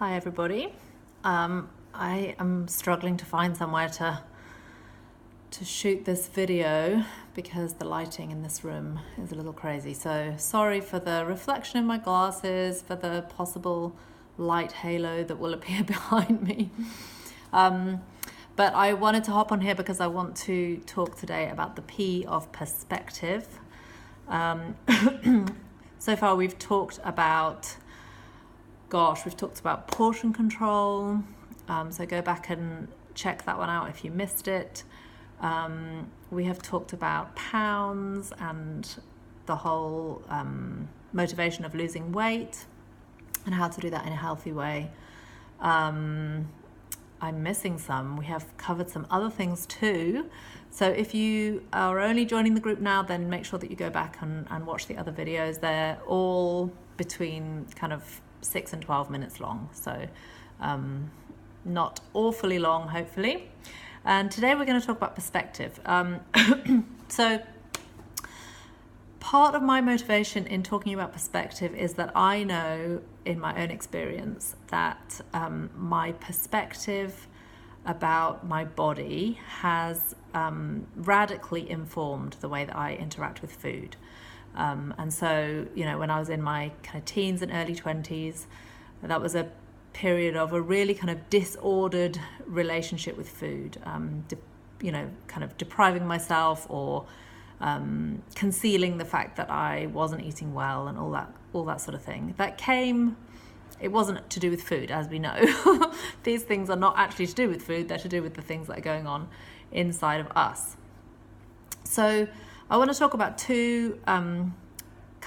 Hi everybody. I am struggling to find somewhere to shoot this video because the lighting in this room is a little crazy. So sorry for the reflection in my glasses, for the possible light halo that will appear behind me. But I wanted to hop on here because I want to talk today about the P of perspective. So far we've talked about portion control. So go back and check that one out if you missed it. We have talked about pounds and the whole motivation of losing weight and how to do that in a healthy way. I'm missing some. We have covered some other things too. So if you are only joining the group now, then make sure that you go back and watch the other videos. They're all between kind of 6 and 12 minutes long, so not awfully long, hopefully. And today we're going to talk about perspective. So part of my motivation in talking about perspective is that I know in my own experience that my perspective about my body has radically informed the way that I interact with food. And so, when I was in my kind of teens and early 20s, that was a period of a really kind of disordered relationship with food, kind of depriving myself or concealing the fact that I wasn't eating well and all that sort of thing. It wasn't to do with food, as we know. These things are not actually to do with food, they're to do with the things that are going on inside of us. So I want to talk about two kind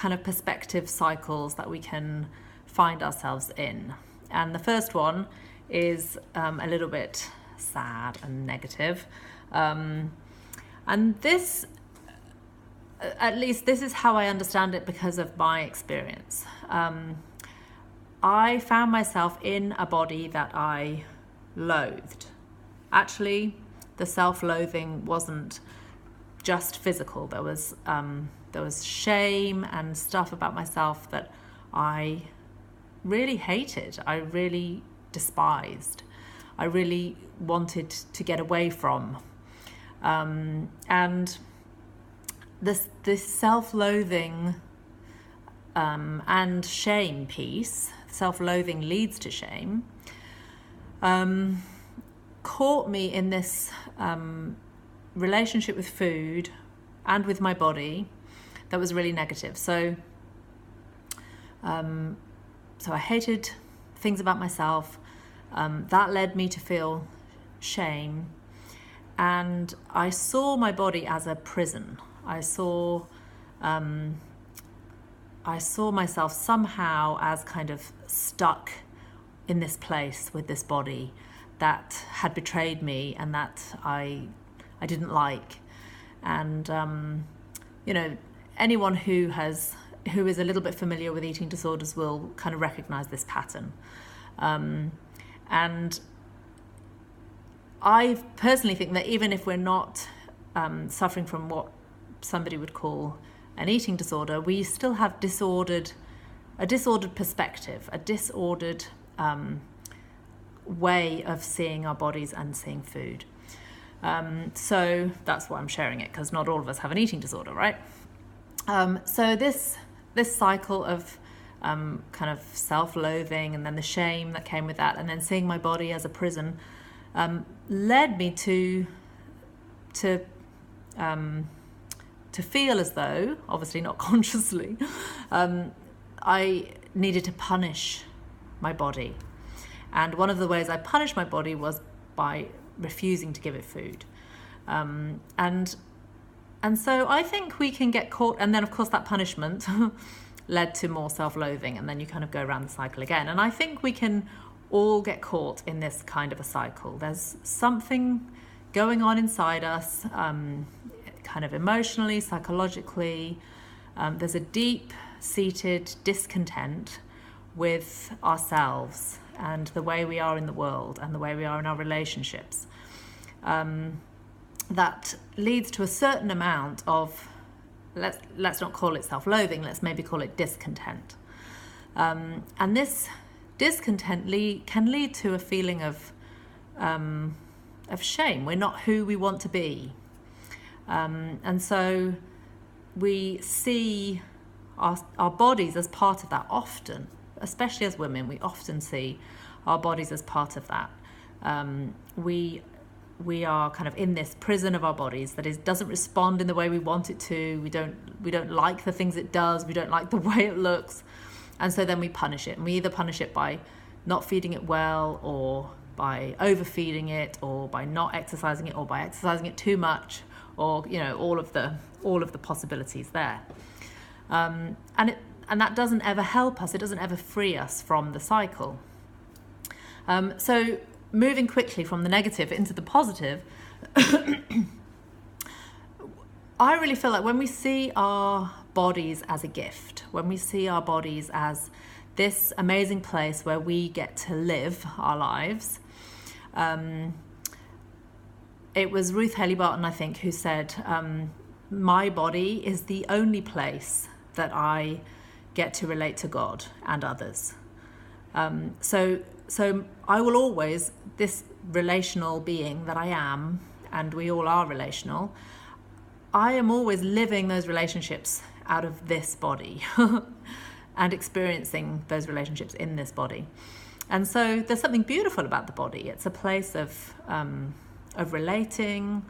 of perspective cycles that we can find ourselves in. And the first one is a little bit sad and negative. And this, at least this is how I understand it because of my experience. I found myself in a body that I loathed. Actually, the self-loathing wasn't just physical. There was shame and stuff about myself that I really hated. I really despised. I really wanted to get away from. And this self-loathing and shame piece, self-loathing leads to shame, caught me in this relationship with food and with my body that was really negative. So I hated things about myself. That led me to feel shame. And I saw my body as a prison. I saw myself somehow as kind of stuck in this place with this body that had betrayed me and that I didn't like. And anyone who is a little bit familiar with eating disorders will kind of recognize this pattern. And I personally think that even if we're not suffering from what somebody would call an eating disorder, we still have a disordered perspective, a disordered way of seeing our bodies and seeing food. So that's why I'm sharing it, because not all of us have an eating disorder, right? So this cycle of kind of self-loathing and then the shame that came with that, and then seeing my body as a prison, led me to feel as though, obviously not consciously, I needed to punish my body. And one of the ways I punished my body was by refusing to give it food. And so I think we can get caught, and then of course that punishment led to more self-loathing, and then you kind of go around the cycle again. And I think we can all get caught in this kind of a cycle. There's something going on inside us, kind of emotionally, psychologically. There's a deep-seated discontent with ourselves and the way we are in the world and the way we are in our relationships. That leads to a certain amount of, let's not call it self-loathing, let's maybe call it discontent. And this discontent can lead to a feeling of shame. We're not who we want to be. And so we see our bodies as part of that often, especially as women. We often see our bodies as part of that. We are kind of in this prison of our bodies that doesn't respond in the way we want it to. We don't like the things it does. We don't like the way it looks. And so then we punish it. And we either punish it by not feeding it well, or by overfeeding it, or by not exercising it, or by exercising it too much, or all of the possibilities there. And that doesn't ever help us. It doesn't ever free us from the cycle. So moving quickly from the negative into the positive, I really feel like when we see our bodies as a gift, when we see our bodies as this amazing place where we get to live our lives, it was Ruth Haley Barton, I think, who said, my body is the only place that I get to relate to God and others. So I will always, this relational being that I am, and we all are relational, I am always living those relationships out of this body and experiencing those relationships in this body. And so there's something beautiful about the body. It's a place of relating.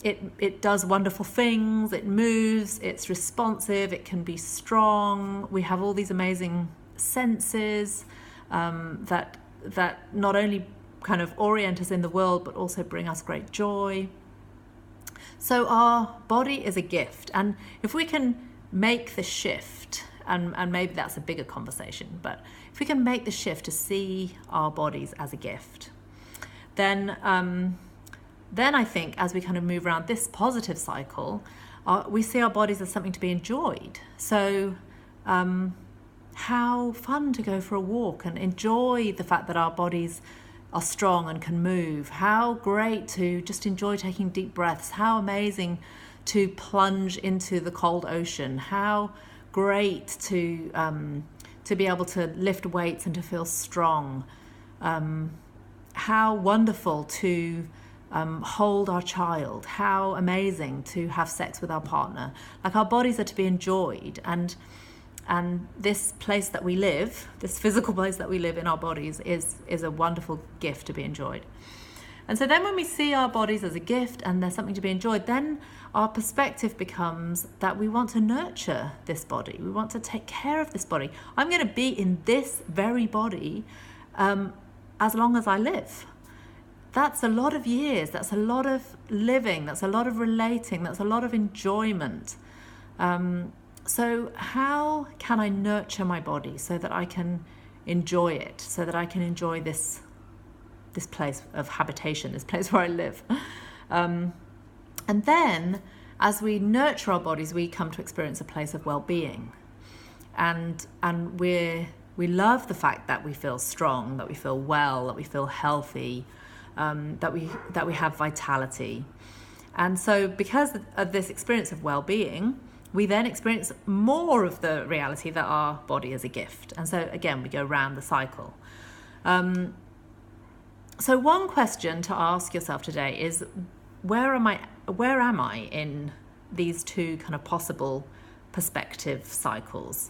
It does wonderful things. It moves. It's responsive. It can be strong. We have all these amazing senses that not only kind of orient us in the world, but also bring us great joy. So our body is a gift, and if we can make the shift, and maybe that's a bigger conversation, but if we can make the shift to see our bodies as a gift, then I think as we kind of move around this positive cycle, we see our bodies as something to be enjoyed. So how fun to go for a walk and enjoy the fact that our bodies are strong and can move. How great to just enjoy taking deep breaths. How amazing to plunge into the cold ocean. How great to be able to lift weights and to feel strong. How wonderful to hold our child. How amazing to have sex with our partner. Like, our bodies are to be enjoyed, and this place that we live, this physical place that we live in our bodies, is a wonderful gift to be enjoyed. And so then when we see our bodies as a gift and there's something to be enjoyed, then our perspective becomes that we want to nurture this body. We want to take care of this body. I'm going to be in this very body as long as I live. That's a lot of years. That's a lot of living. That's a lot of relating. That's a lot of enjoyment. So how can I nurture my body so that I can enjoy it, so that I can enjoy this place of habitation, this place where I live? And then as we nurture our bodies, we come to experience a place of well-being. And we love the fact that we feel strong, that we feel well, that we feel healthy, that we have vitality. And so because of this experience of well-being, we then experience more of the reality that our body is a gift. And so again, we go round the cycle. So one question to ask yourself today is, where am I in these two kind of possible perspective cycles?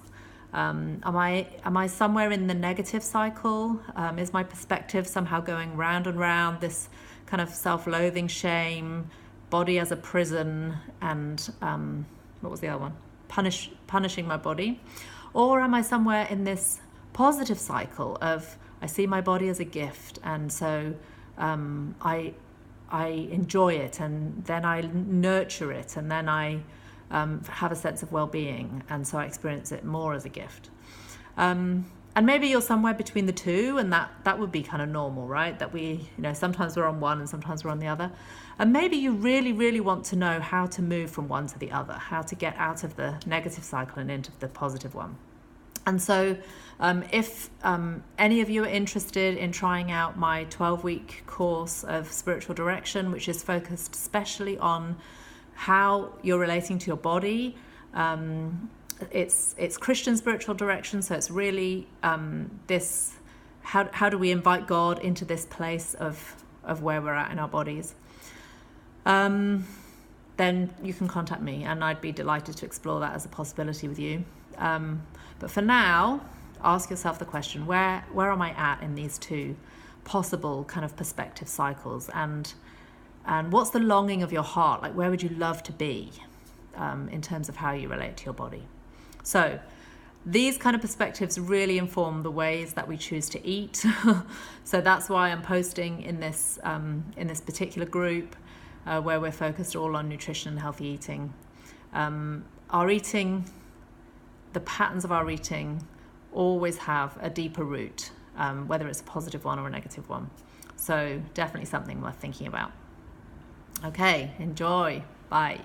Am I somewhere in the negative cycle? Is my perspective somehow going round and round, this kind of self-loathing, shame, body as a prison, and what was the other one? Punishing my body? Or am I somewhere in this positive cycle of, I see my body as a gift, and so I enjoy it, and then I nurture it, and then I have a sense of well-being, and so I experience it more as a gift. And maybe you're somewhere between the two, and that would be kind of normal, right? That we, sometimes we're on one and sometimes we're on the other. And maybe you really, really want to know how to move from one to the other, how to get out of the negative cycle and into the positive one. And so if any of you are interested in trying out my 12-week course of spiritual direction, which is focused especially on how you're relating to your body, it's Christian spiritual direction. So it's really this, how do we invite God into this place of where we're at in our bodies? Then you can contact me, and I'd be delighted to explore that as a possibility with you. But for now, ask yourself the question, where am I at in these two possible kind of perspective cycles, and what's the longing of your heart? Like, where would you love to be in terms of how you relate to your body? So these kind of perspectives really inform the ways that we choose to eat. So that's why I'm posting in this particular group where we're focused all on nutrition and healthy eating. Our eating, the patterns of our eating always have a deeper root, whether it's a positive one or a negative one. So definitely something worth thinking about. Okay, enjoy. Bye.